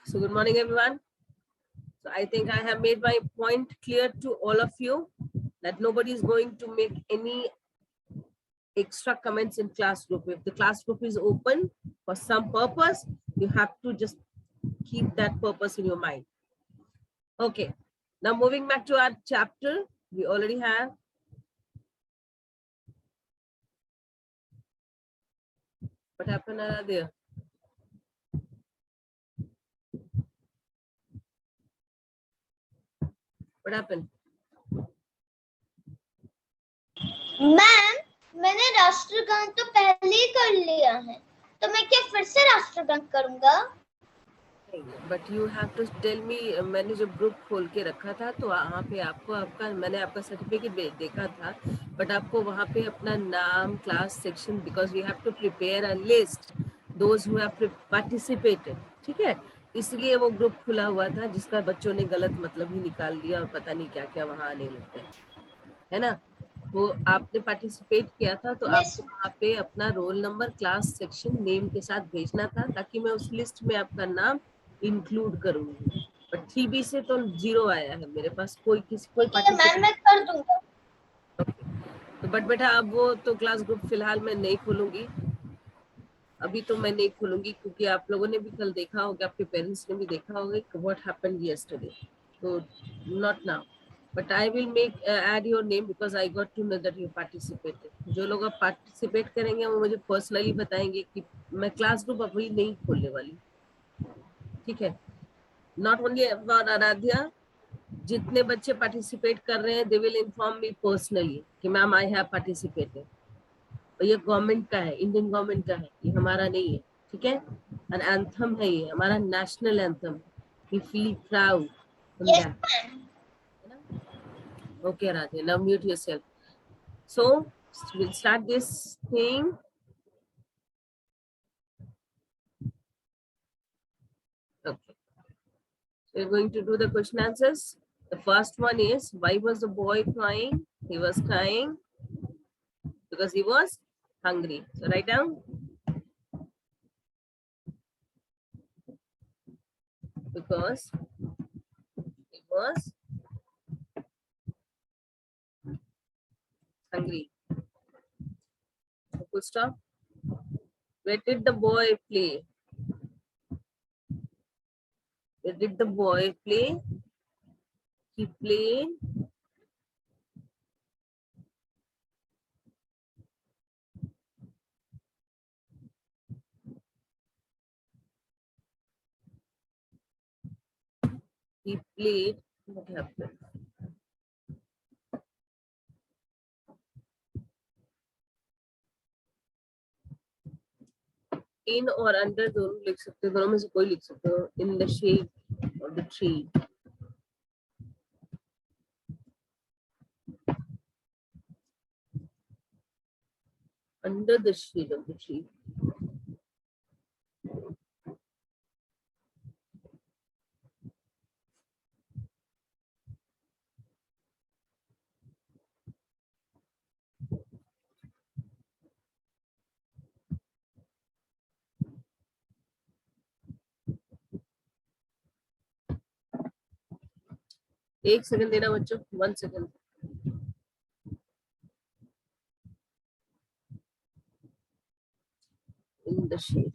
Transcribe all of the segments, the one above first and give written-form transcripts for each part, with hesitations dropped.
So good morning, everyone. So I think I have made my point clear to all of you that nobody is going to make any extra comments in class group. If the class group is open for some purpose, you have to just keep that purpose in your mind. Okay, now moving back to our chapter, we already have what happened there. What happened? Ma'am मैंने राष्ट्रगान तो पहले ही कर लिया है, तो मैं क्या फिर से राष्ट्रगान करूंगा? But you have to tell me. मैंने जो ग्रुप खोल के रखा था तो वहाँ पे आपको मैंने आपका सर्टिफिकेट देखा था, बट आपको वहाँ पे अपना नाम, class, section, because we have to prepare a list those who have participated, ठीक है? इसलिए वो ग्रुप खुला हुआ था जिसका बच्चों ने गलत मतलब ही निकाल दिया और पता नहीं क्या क्या वहाँ आने लगते हैं, है ना? वो आपने पार्टिसिपेट किया था तो आपको वहाँ पे अपना roll number, class, section, name के साथ भेजना था ताकि मैं उस लिस्ट में आपका नाम इंक्लूड करूंगी। बट 3B से तो 0 आया है मेरे पास, कोई मैम मैं कर दूंगा। तो बट बेटा अब वो तो क्लास ग्रुप फिलहाल मैं नहीं खोलूंगी, अभी तो मैं नहीं खोलूंगी क्योंकि आप लोगों ने भी कल देखा होगा, आपके पेरेंट्स ने भी देखा होगा व्हाट हैपेंड यस्टरडे, तो not now, but I will make add your name because I got to know that you participated. जो लोग अब पार्टिसिपेट करेंगे वो मुझे पर्सनली बताएंगे कि मैं क्लास ग्रुप अभी नहीं खोलने वाली, ठीक है? नॉट ओनली अबाउट आराध्या, जितने बच्चे पार्टिसिपेट कर रहे हैं they will inform me personally कि मैम आई हैव पार्टिसिपेटेड, और ये गवर्नमेंट का है, इंडियन गवर्नमेंट का है, ये हमारा नहीं है, ठीक है? एन एंथम है, ये हमारा national anthem, we feel proud on that. Okay, Radhe, now mute yourself. So we'll start this thing. Okay, we're going to do the question answers. The first one is, why was the boy crying? He was crying because he was hungry. So write down. Because he was hungry. Full stop. Where did the boy play? Where did the boy play? He played what happened? In और under दोनों लिख सकते हो, दोनों में से कोई लिख सकते हो. In the shade of the tree. Under the shade of the tree. एक सेकंड देना बच्चों, 1 second. In the shade.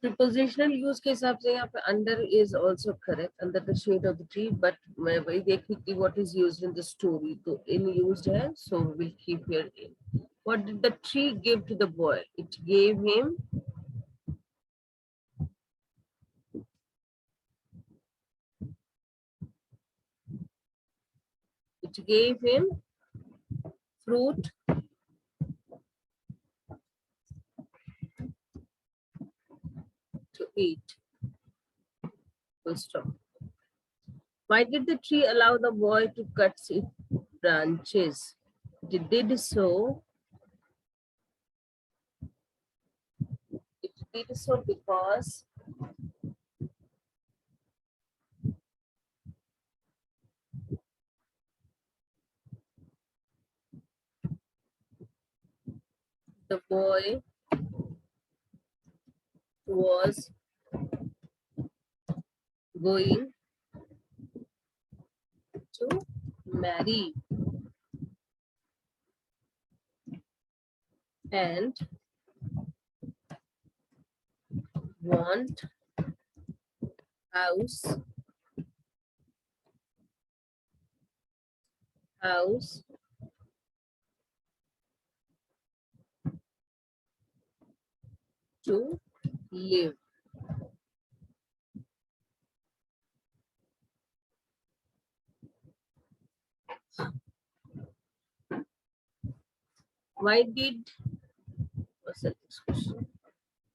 Prepositional use के हिसाब से यहाँ पे under is also correct, under the shade of the tree, but मैं वही देख रही थी what is used in the story, तो in used है, so we'll keep here in. What did the tree give to the boy? It gave him fruit to eat. Full stop. Why did the tree allow the boy to cut its branches? It did so did so because the boy was going to marry and want house to live. Why did, what's the next question?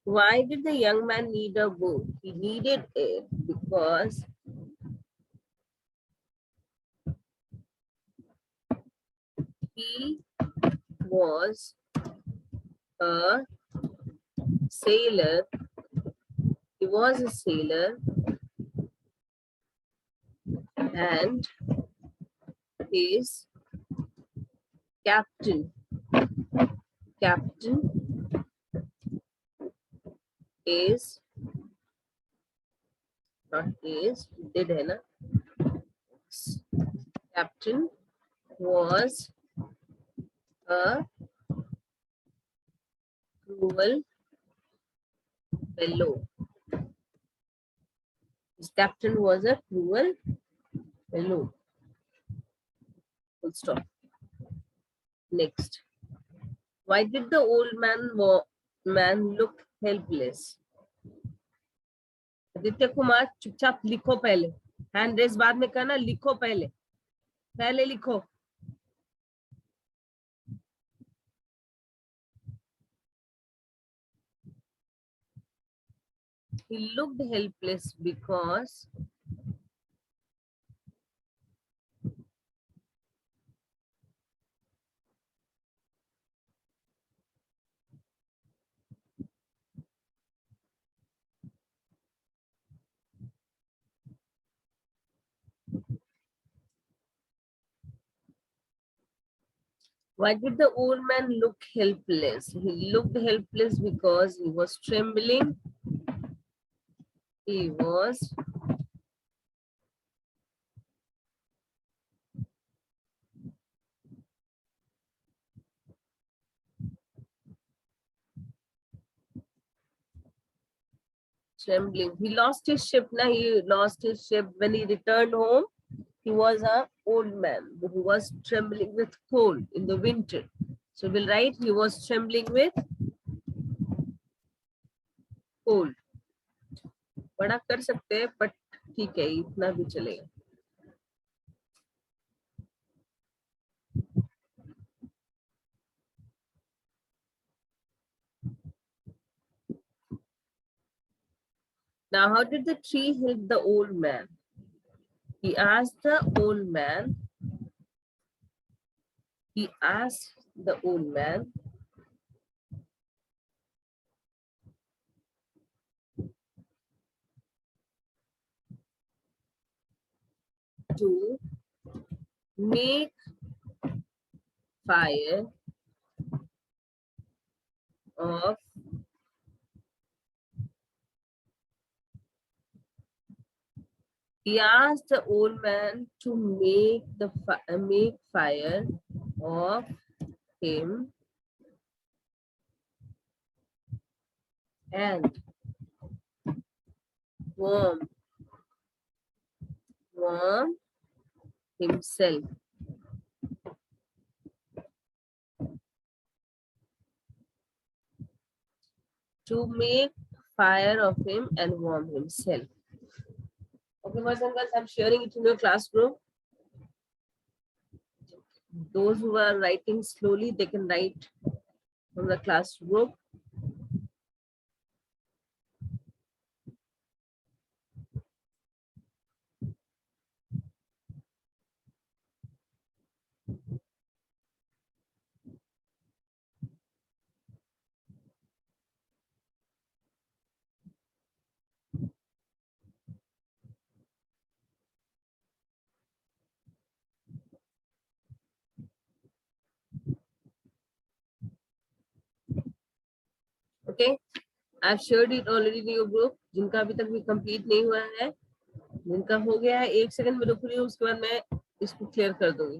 Why did the young man need a book? He needed it because he was a sailor. He was a sailor and his captain is not is did है ना captain was a cruel fellow. His captain was a cruel fellow. Full stop. Next. Why did the old man look helpless? Aditya Kumar चुपचाप लिखो पहले. Hand raise बाद में करना, लिखो पहले लिखो. He looked helpless because why did the old man look helpless? He looked helpless because he was trembling. He was trembling. He lost his ship. He lost his ship when he returned home. He was an old man who was trembling with cold in the winter. So we'll write he was trembling with cold. बड़ा कर सकते हैं, but ठीक है, इतना भी चलेगा. Now, how did the tree help the old man? He asked the old man. He asked the old man to make fire of He asked the old man to make fire of him and warm himself. To make fire of him and warm himself. Okay, boys and girls, I'm sharing it in your class group. Those who are writing slowly, they can write from the class group. Okay, I have shared it already in your group. जिनका अभी तक भी complete नहीं हुआ है, जिनका हो गया है, 1 सेकंड में रुक रही हूँ, उसके बाद मैं इसको क्लियर कर दूंगी.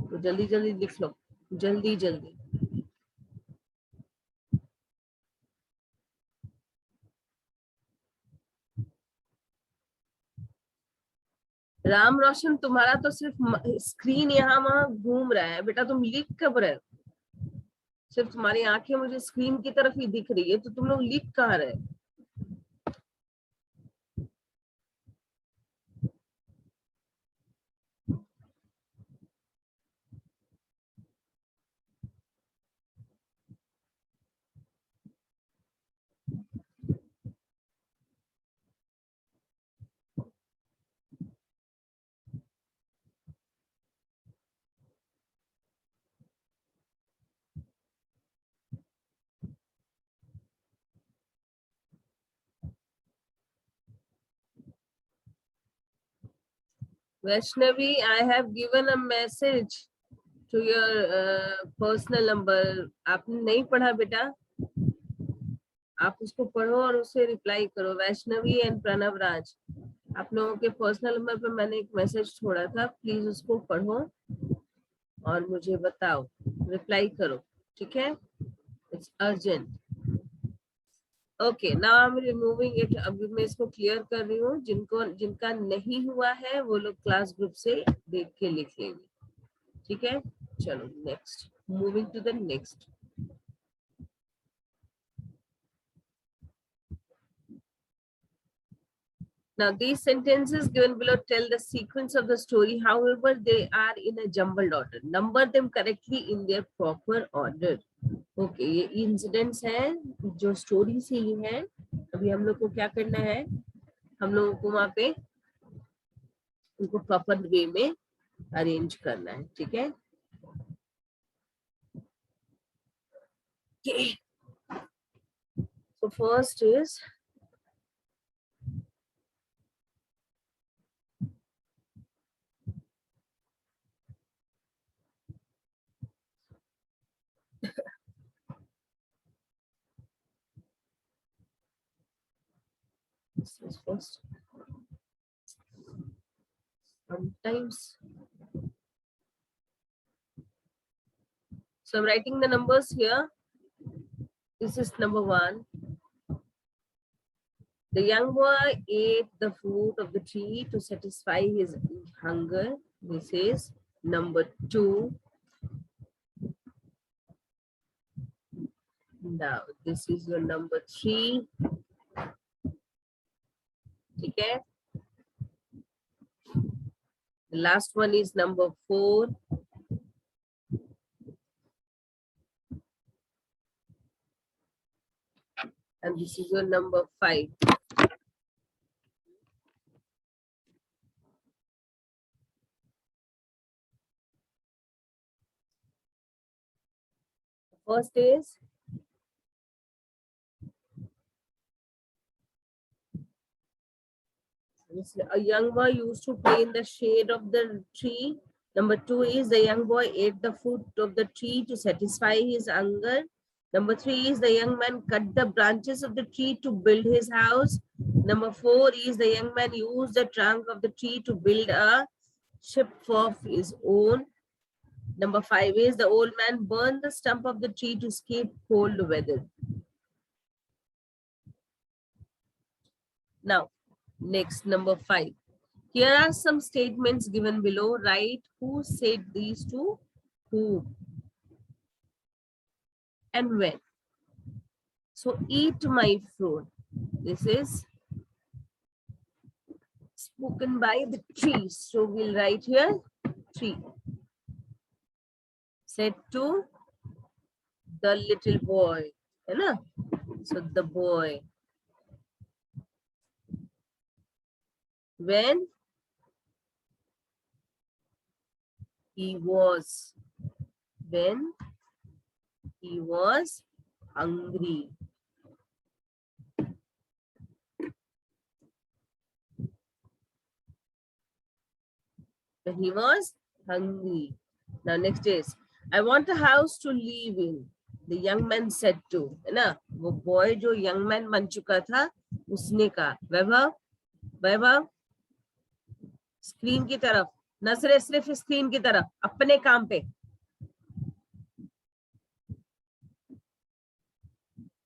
तो जल्दी जल्दी लिख लो, जल्दी जल्दी. राम रोशन, तुम्हारा तो सिर्फ स्क्रीन यहाँ वहां घूम रहा है बेटा, तुम लिख कब रहे हो? सिर्फ तुम्हारी आंखें मुझे स्क्रीन की तरफ ही दिख रही है, तो तुम लोग लिख कहाँ रहे? Vaishnavi, I have given a message to your personal number. आपने नहीं पढ़ा बेटा? आप उसको पढ़ो और उसे रिप्लाई करो. वैष्णवी एंड प्रणव राज, आप लोगों के पर्सनल नंबर पे मैंने एक मैसेज छोड़ा था, प्लीज उसको पढ़ो और मुझे बताओ, रिप्लाई करो, ठीक है? It's urgent. Okay, now I am removing it. अभी मैं इसको क्लियर कर रही हूँ. जिनका नहीं हुआ है वो लोग क्लास ग्रुप से देख के लिख लेंगे, ठीक है? चलो next, moving to the next. Now, these sentences given below tell the sequence of the story. However, they are in a jumbled order. Number them correctly in their proper order. Okay, ये incidents हैं जो story से ही हैं. अभी हम लोग को क्या करना है? हम लोगों को वहाँ पे उनको proper way में arrange करना है, ठीक है? Okay. So first is this is first. Sometimes. So I'm writing the numbers here. This is number 1. The young boy ate the fruit of the tree to satisfy his hunger. This is number 2. Now, this is your number 3. Okay. The last one is number 4. And this is your number 5. First is a young boy used to play in the shade of the tree. Number 2 is the young boy ate the fruit of the tree to satisfy his hunger. Number 3 is the young man cut the branches of the tree to build his house. Number 4 is the young man used the trunk of the tree to build a ship of his own. Number 5 is the old man burned the stump of the tree to escape cold weather. Now, next, number 5. Here are some statements given below. Write who said these to whom and when. So, eat my fruit. This is spoken by the tree. So, we'll write here tree. Said to the little boy. So, the boy. When he was hungry. When he was hungry. Now next is, I want a house to live in. The young man said to, है ना, वो boy जो young man बन चुका था उसने कहा, वैभव वैभव screen की तरफ, नजरें सिर्फ स्क्रीन की तरफ, अपने काम पे।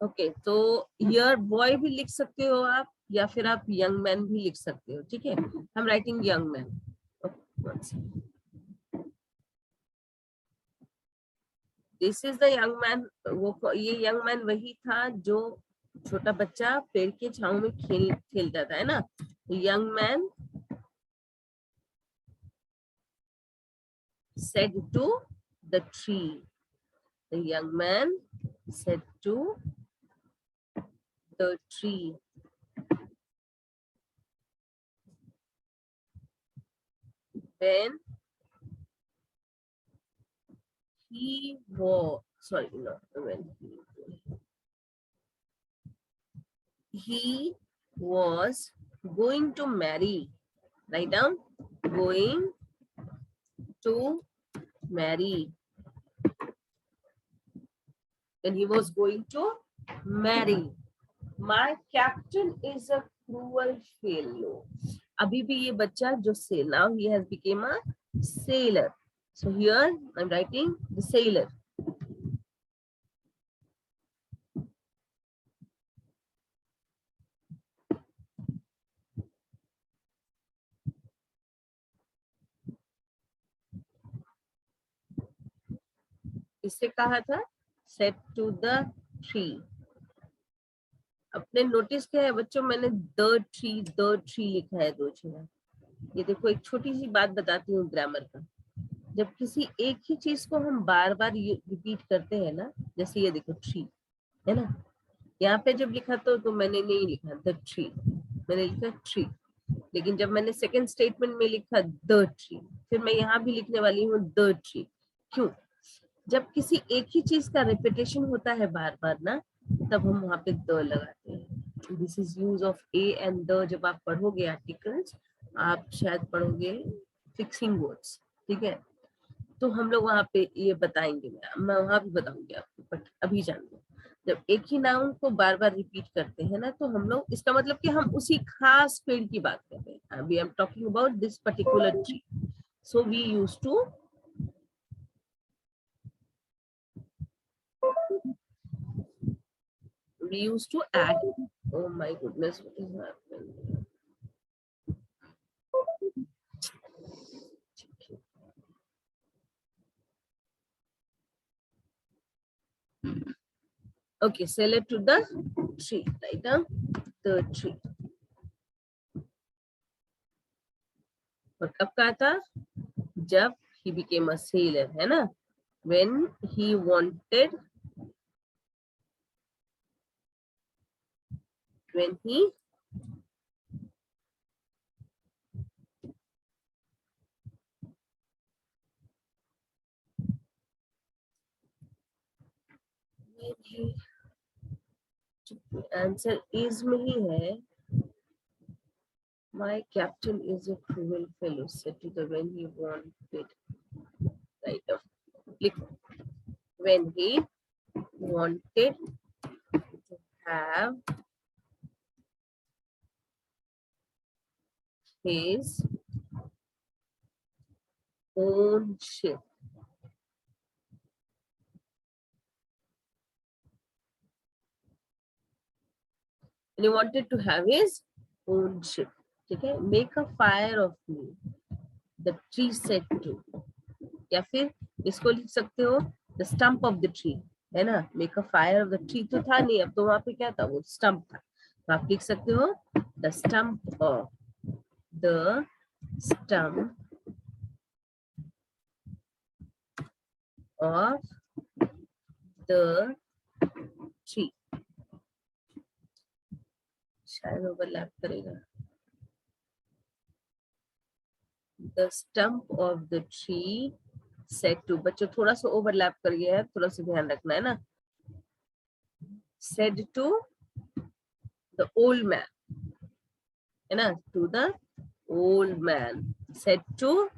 ओके, तो हियर बॉय भी लिख सकते हो आप, या फिर आप यंग मैन भी लिख सकते हो, ठीक है। I am writing young man. This is the young man. वो ये यंग मैन वही था जो छोटा बच्चा पेड़ के छांव में खेलता था, है ना। Young man said to the tree. The young man said to the tree. When he was, sorry, no, when he was going to marry. Write down, going to marry. When he was going to marry. My captain is a cruel fellow. अभी भी ये बच्चा जो से, now he has become a sailor. So here I'm writing the sailor. इससे कहा था said to the tree. अपने नोटिस किया है बच्चों, मैंने द ट्री लिखा है 2 जगह। ये देखो, एक छोटी सी बात बताती हूँ ग्रामर का। जब किसी एक ही चीज को हम बार बार रिपीट करते हैं ना, जैसे ये देखो ट्री, है ना, यहाँ पे जब लिखा तो मैंने नहीं लिखा द ट्री, मैंने लिखा ट्री। लेकिन जब मैंने सेकंड स्टेटमेंट में लिखा द ट्री, फिर मैं यहाँ भी लिखने वाली हूँ द ट्री। क्यों? जब किसी एक ही चीज का रिपीटेशन होता है बार बार ना, तब हम वहां पे द लगाते हैं। This is use of A and the. जब आप पढ़ोगे आर्टिकल्स, आप शायद पढ़ोगे फिक्सिंग वर्ड्स, ठीक है, तो हम लोग वहां पे ये बताएंगे, मैं वहां भी बताऊंगी आपको, बट अभी जान लो। जब एक ही नाउन को बार बार रिपीट करते हैं ना, तो हम लोग, इसका मतलब कि हम उसी खास पेड़ की बात कर रहे हैं। अभी I am talking about this particular tree, so we use to add. Oh my goodness, what is happening? Okay, sell it to the tree, right down the tree. और कब कहा था? जब he became a sailor, है ना, when he wanted, when he answer is में ही है। My captain is a cruel fellow, said to the when he wanted, right up. When he wanted to have his own ship. And he wanted to have his own ship. ठीक है, make a fire of me, the tree said to. या फिर इसको लिख सकते हो the stump of the tree, है ना, make a fire of the tree तो था नहीं, अब तो वहां पे क्या था, वो stump था, तो आप लिख सकते हो the stump of the tree. शायद ओवरलैप करेगा। The stump of the tree said to, बच्चों थोड़ा सा ओवरलैप कर गया है, थोड़ा सा ध्यान रखना है ना। said to the old man, है ना, to the old man, said to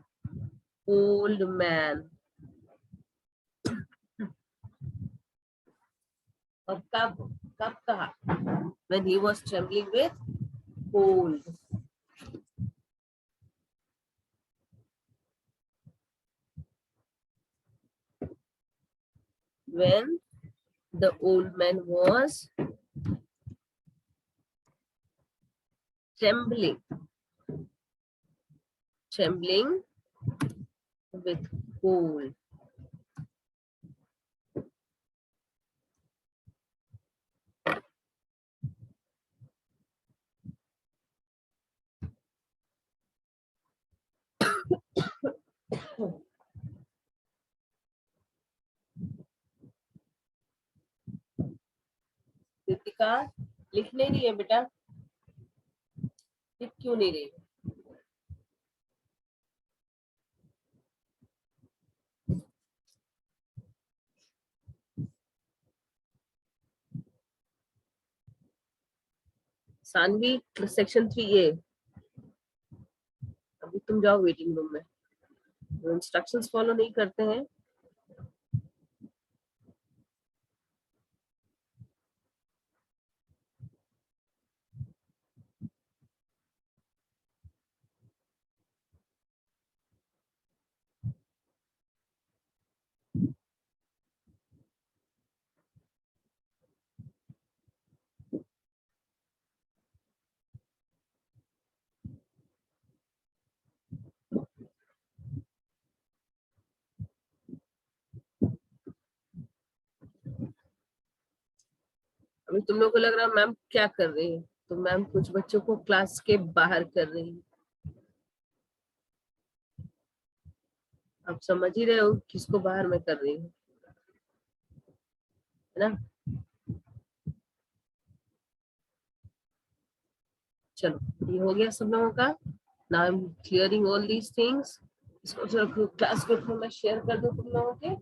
old man. अब कब कहा? When he was trembling with cold. When the old man was trembling with cold. Kritika लिख नहीं रही है बेटा, लिख क्यों नहीं रही? सानवी सेक्शन 3A, अभी तुम जाओ वेटिंग रूम में, इंस्ट्रक्शंस फॉलो नहीं करते हैं। अभी तुम लोग को लग रहा है मैम क्या कर रही है, तो मैम कुछ बच्चों को क्लास के बाहर कर रही है। आप समझ ही रहे हो किसको बाहर में कर रही हूँ, है ना? चलो ये हो गया सब लोगों का। Now I am clearing all these things. इसको चलो क्लास ग्रुप में मैं शेयर कर दूं तुम लोगों के।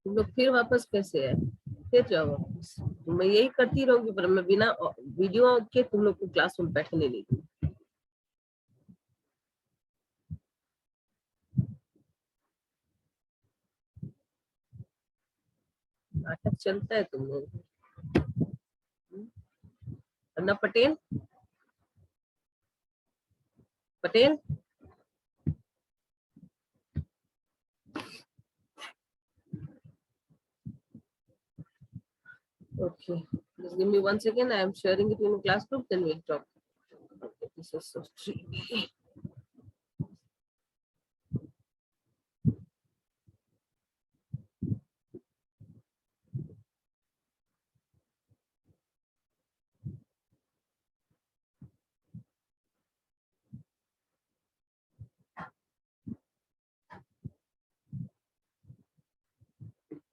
तुम लोग फिर वापस कैसे है, फिर जाओ वापस। मैं यही करती रहूंगी, पर मैं बिना वीडियो के तुम लोग को क्लास में बैठने नहीं दूंगी। नाटक चलता है तुम लोग। अन्ना Patel, Patel okay, just give me 1 second, I am sharing it in a class group, then we'll talk. Okay, this is so 3D.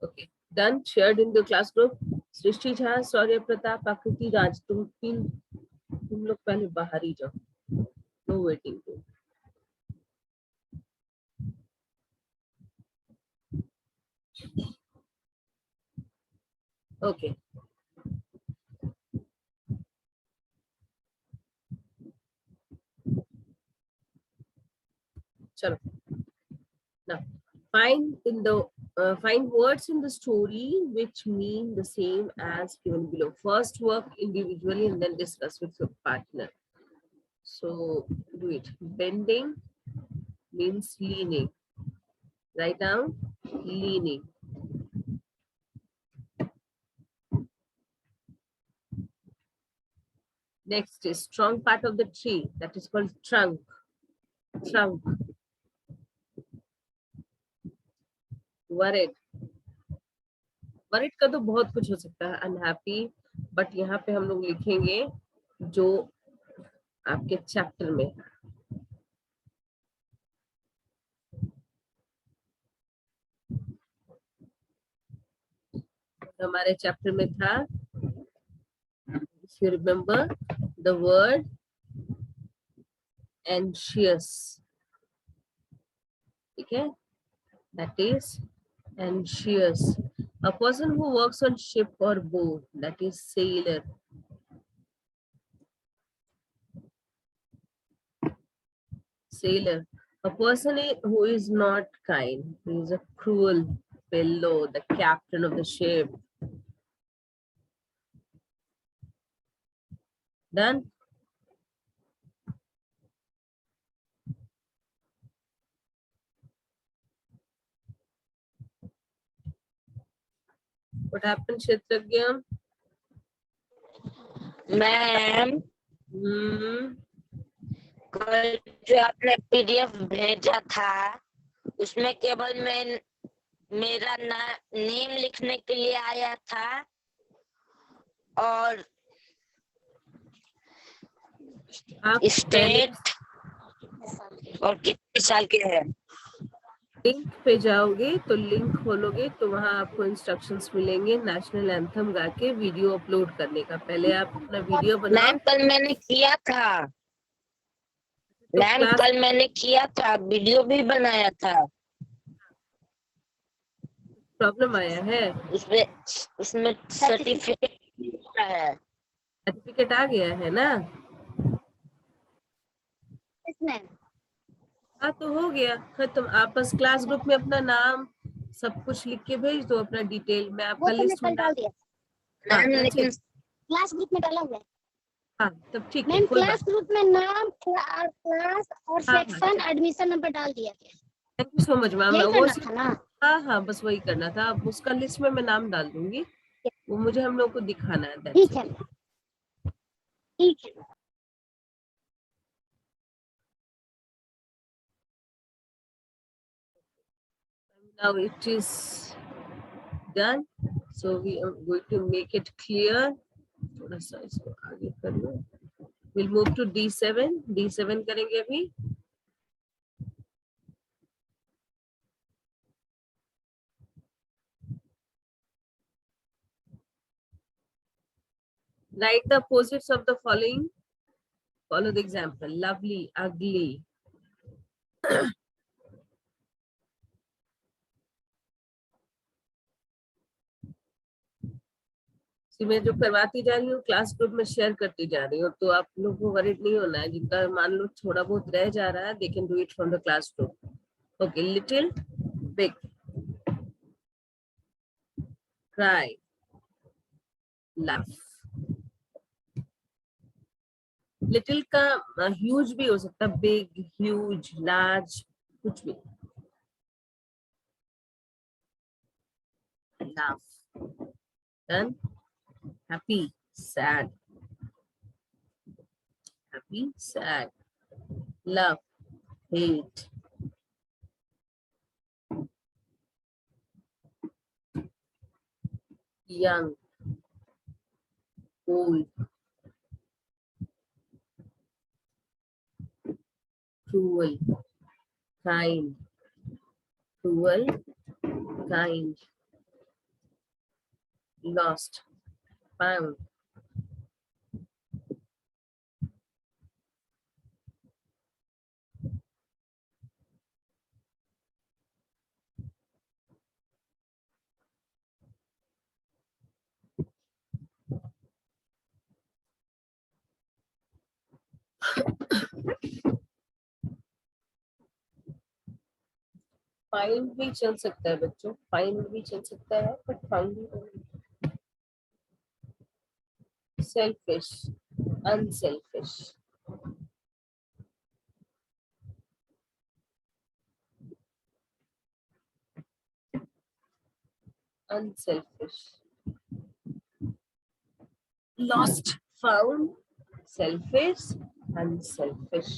Okay, done, shared in the class group. सृष्टि झा, शौर्य प्रताप, आकृति राज, तुम लोग पहले बाहर ही जाओ, नो वेटिंग रूम। ओके, चलो now find words in the story which mean the same as given below. First work individually and then discuss with your partner. So do it. Bending means leaning. Write down leaning. Next is strong part of the tree, that is called trunk. Trunk. Worried. Worried का तो बहुत कुछ हो सकता है, unhappy, but यहाँ पे हम लोग लिखेंगे जो आपके चैप्टर में है। हमारे चैप्टर में था, if you remember the word anxious, ठीक है, that is anxious. A person who works on ship or boat, that is sailor. Sailor. A person who is not kind, he is a cruel fellow, the captain of the ship. Done? What happened, Kshetragya? Ma'am कल जो आपने PDF भेजा था उसमें केवल मैं मेरा name लिखने के लिए आया था और आप स्टेट और कितने साल के हैं। लिंक पे जाओगे तो लिंक खोलोगे तो वहां आपको इंस्ट्रक्शंस मिलेंगे नेशनल एंथम गा के वीडियो अपलोड करने का। पहले आप अपना वीडियो बनाओ। मैम कल मैंने किया था, तो मैम कल मैंने किया था, वीडियो भी बनाया था। प्रॉब्लम आया है? उसमें सर्टिफिकेट है। सर्टिफिकेट आ गया है ना? हाँ तो हो गया खत्म। आप बस क्लास ग्रुप में अपना नाम सब कुछ लिख के भेज दो, अपना डिटेल। मैं आपका लिस्ट में डाल दिया। मैम लेकिन क्लास ग्रुप में डाला हुआ है। हाँ तब ठीक है, मैम कोई क्लास बात। ग्रुप में नाम, क्लास और हाँ, सेक्शन, एडमिशन नंबर डाल दिया गया। Thank you so much ma'am. यही वो करना था ना? हाँ हाँ बस वही करना था। अब उसका लिस्ट में मैं नाम डाल दूंगी, वो मुझे हम लोग को दिखाना है। that's ठीक it. है, ठीक है। Now it is done, so we are going to make it clear. थोड़ा सा इसको आगे कर लो। We'll move to D7. D7 करेंगे अभी। Write the opposites of the following. Follow the example. Lovely, ugly. मैं जो करवाती जा रही हूँ क्लास ग्रुप में शेयर करती जा रही हूँ, तो आप लोगों को वरीड नहीं होना है। जिनका मान लो थोड़ा बहुत रह जा रहा है, they can do it from the class group. Okay, little, big, cry, laugh. Little का ह्यूज भी हो सकता है, बिग, ह्यूज, लार्ज, कुछ भी। laugh, done. Happy, sad, happy, sad. Love, hate, young, old, cruel, kind, cruel, kind, lost, found. Find भी चल सकता है बच्चों, फाइंड भी चल सकता है, बट फाउंड भी। Selfish, unselfish, unselfish, lost, found, selfish, unselfish.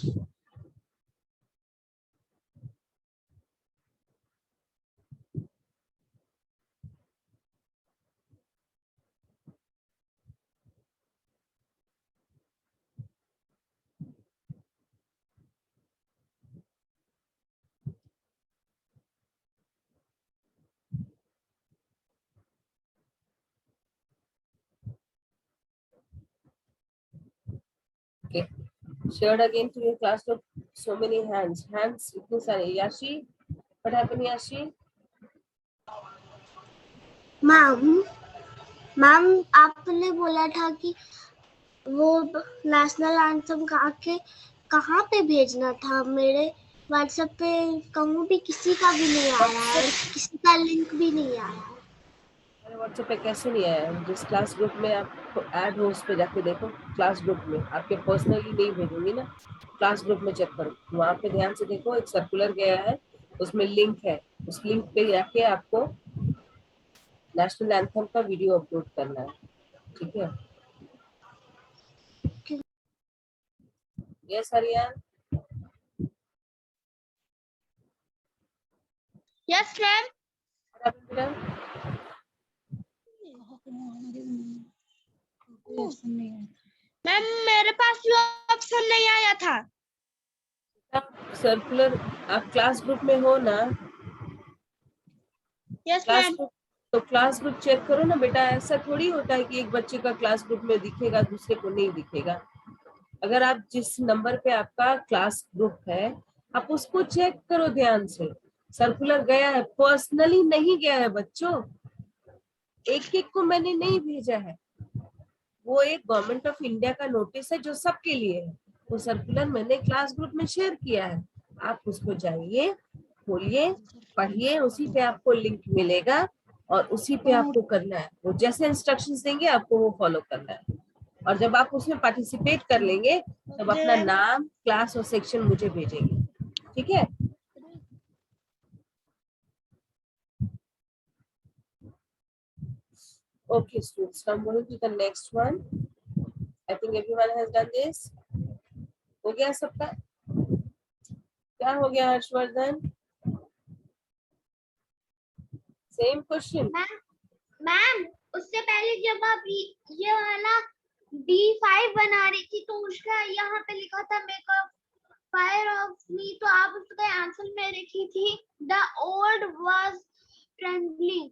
Okay, shared again to your class of so many hands. Hands, itne sare. Yashi, what happened, Yashi? Ma'am आपने बोला था कि वो नेशनल एंथम गा के कहाँ पे भेजना था? मेरे व्हाट्सएप पे कहूँ भी किसी का भी नहीं आ रहा है और किसी का लिंक भी नहीं आ रहा है। अरे व्हाट्सएप पे कैसे नहीं आया है? जिस क्लास ग्रुप में आप ऐड हो उस पे जाके देखो, क्लास ग्रुप में आपके पर्सनली नहीं भेजूंगी ना, क्लास ग्रुप में चेक करो, वहाँ पे ध्यान से देखो, एक सर्कुलर गया है, उसमें लिंक है, उस लिंक पे जाके आपको नेशनल एंथम का वीडियो अपलोड करना है, ठीक है? Yes Aryan? Yes ma'am. Ma'am मेरे पास वो ऑप्शन नहीं आया था। सर्कुलर आप क्लास ग्रुप में हो ना? Yes class ma'am. ग्रुप, तो क्लास ग्रुप चेक करो ना बेटा, ऐसा थोड़ी होता है कि एक बच्चे का क्लास ग्रुप में दिखेगा दूसरे को नहीं दिखेगा। अगर आप जिस नंबर पे आपका क्लास ग्रुप है आप उसको चेक करो ध्यान से, सर्कुलर गया है, पर्सनली नहीं गया है बच्चों, एक एक को मैंने नहीं भेजा है, वो एक गवर्नमेंट ऑफ इंडिया का नोटिस है जो सबके लिए है, वो सर्कुलर मैंने क्लास ग्रुप में शेयर किया है, आप उसको जाइए, खोलिए, पढ़िए, उसी पे आपको लिंक मिलेगा और उसी पे आपको करना है, वो जैसे इंस्ट्रक्शंस देंगे आपको वो फॉलो करना है, और जब आप उसमें पार्टिसिपेट कर लेंगे तब अपना नाम, क्लास और सेक्शन मुझे भेजेंगे, ठीक है? Okay, students, now moving to the next one. I think everyone has done this. हो गया सबका? क्या हो गया हर्षवर्धन? Same question? मैम उससे पहले जब आप ये वाला D5 बना रही थी तो उसका यहाँ पे लिखा था make a fire of me, तो आप उसका आंसर में लिखी थी द ओल्ड वाज फ्रेंडली,